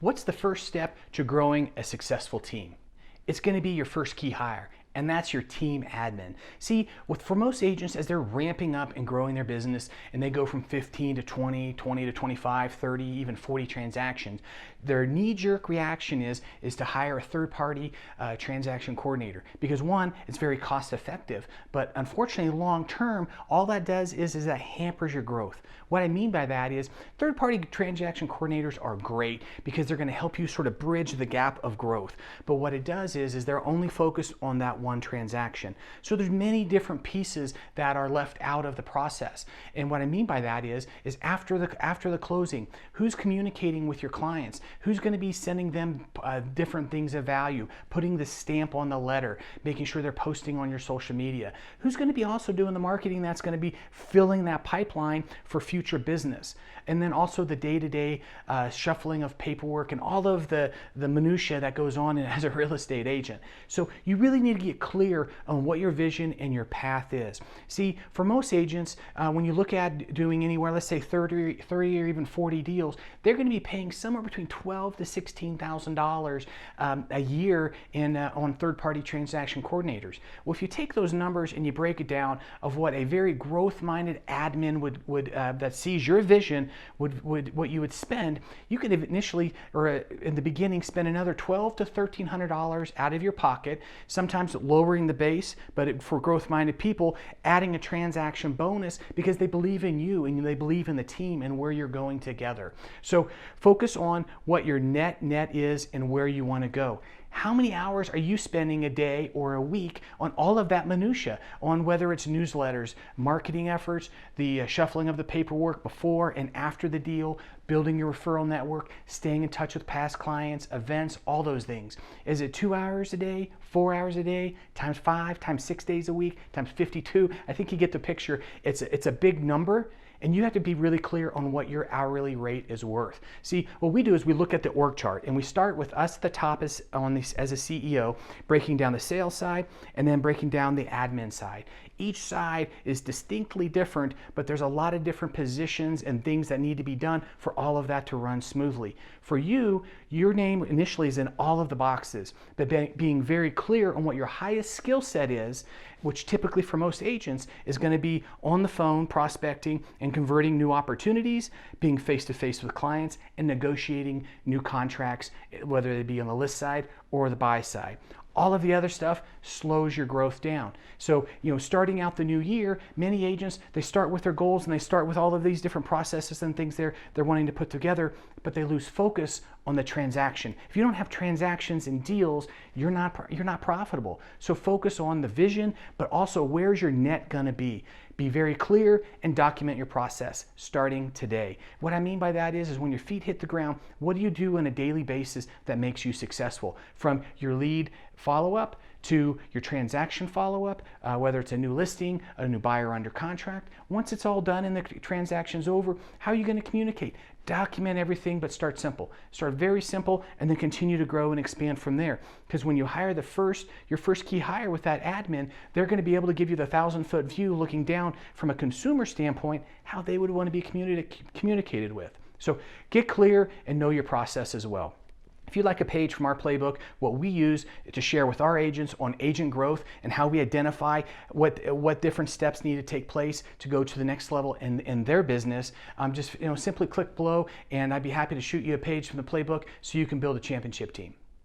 What's the first step to growing a successful team? It's going to be your first key hire, and that's your team admin. See, for most agents, as they're ramping up and growing their business, and they go from 15 to 20, 20 to 25, 30, even 40 transactions, their knee-jerk reaction is to hire a third-party transaction coordinator. Because one, it's very cost-effective, but unfortunately, long-term, all that does is that hampers your growth. What I mean by that is third-party transaction coordinators are great because they're going to help you sort of bridge the gap of growth. But what it does is they're only focused on that one transaction. So there's many different pieces that are left out of the process. And what I mean by that is after the closing, who's communicating with your clients? Who's going to be sending them different things of value, putting the stamp on the letter, making sure they're posting on your social media? Who's going to be also doing the marketing that's going to be filling that pipeline for future business? And then also the day-to-day shuffling of paperwork and all of the minutia that goes on as a real estate agent. So you really need to get clear on what your vision and your path is. See, for most agents, when you look at doing anywhere, let's say 30 or even 40 deals, they're going to be paying somewhere between $12,000 to $16,000 a year on third-party transaction coordinators. Well, if you take those numbers and you break it down of what a very growth-minded admin would that sees your vision what you would spend, you could initially or in the beginning spend another $1,200 to $1,300 out of your pocket, sometimes lowering the base, but for growth-minded people, adding a transaction bonus because they believe in you and they believe in the team and where you're going together. So focus on what your net is and where you want to go. How many hours are you spending a day or a week on all of that minutia, on whether it's newsletters, marketing efforts, the shuffling of the paperwork before and after the deal, building your referral network, staying in touch with past clients, events, all those things? Is it 2 hours a day, 4 hours a day, times 5, times 6 days a week, times 52? I think you get the picture. It's a big number. And you have to be really clear on what your hourly rate is worth. See, what we do is we look at the org chart and we start with us at the top as a CEO, breaking down the sales side and then breaking down the admin side. Each side is distinctly different, but there's a lot of different positions and things that need to be done for all of that to run smoothly. For you, your name initially is in all of the boxes, but being very clear on what your highest skill set is, which typically for most agents is going to be on the phone prospecting and converting new opportunities, being face-to-face with clients, and negotiating new contracts, whether they be on the list side or the buy side. All of the other stuff slows your growth down. So, starting out the new year, many agents, they start with their goals and they start with all of these different processes and things they're wanting to put together, but they lose focus on the transaction. If you don't have transactions and deals, you're not profitable. So focus on the vision, but also where's your net gonna be? Be very clear and document your process starting today. What I mean by that is when your feet hit the ground, what do you do on a daily basis that makes you successful? From your lead follow-up to your transaction follow-up, whether it's a new listing, a new buyer under contract. Once it's all done and the transaction's over, how are you going to communicate? Document everything, but start simple. Start very simple and then continue to grow and expand from there. Because when you hire your first key hire with that admin, they're going to be able to give you the 1,000-foot view looking down from a consumer standpoint, how they would want to be communicated with. So get clear and know your process as well. If you'd like a page from our playbook, what we use to share with our agents on agent growth and how we identify what different steps need to take place to go to the next level in their business, just simply click below and I'd be happy to shoot you a page from the playbook so you can build a championship team.